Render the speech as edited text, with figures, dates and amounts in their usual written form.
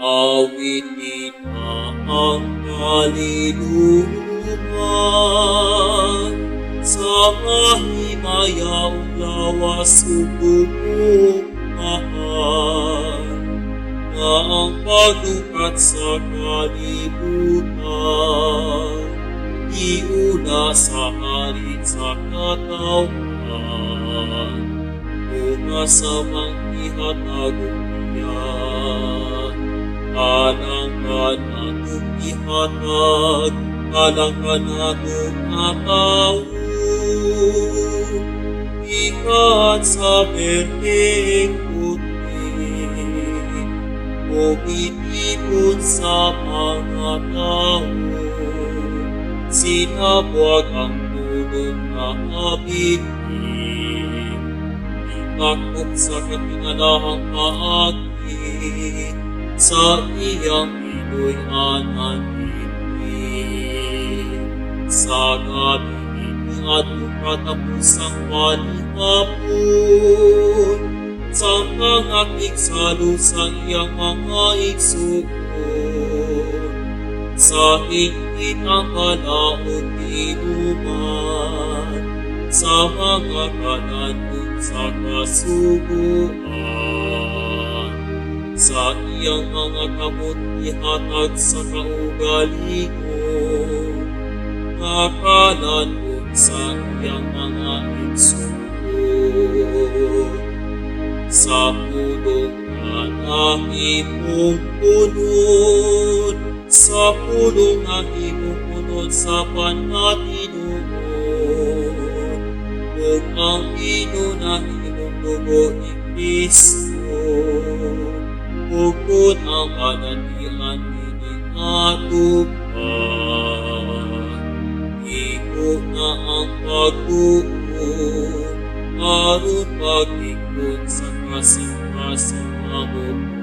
Awitin na ang kalilungan sa mahimayang lawas ubong mahal, na ang paglukat sa kalibutan, iuna sa harit sa katawan, una sa mga ihatagumpiyan. Alangan atong ihatag, alangan atong atawon, ikat sa berdeng puti, o itipon sa mga tao, sinabwag ang tulong na abitin, itakot sa katingalahang paagi, sa iyang iloy ananipin. Sa gabi ini at katapusang palihapon, sa mga iksalo sa iyang mga igsuon, sa higit ang kalaot inuman, sa mga kananong sa kasubuan, sa iyang mga kamot ihatag sa kaugalingon, nakalanong sa iyang mga igsuon. Sa pulong na nahimong punod, sa pulong na himong punod sa panatinuod, kung ang ino na himong dugo ni Kristo, bukod ang panandian nining atupad, iko na ang pagtuon, aron pag-ikot sa kasing-kasing amok.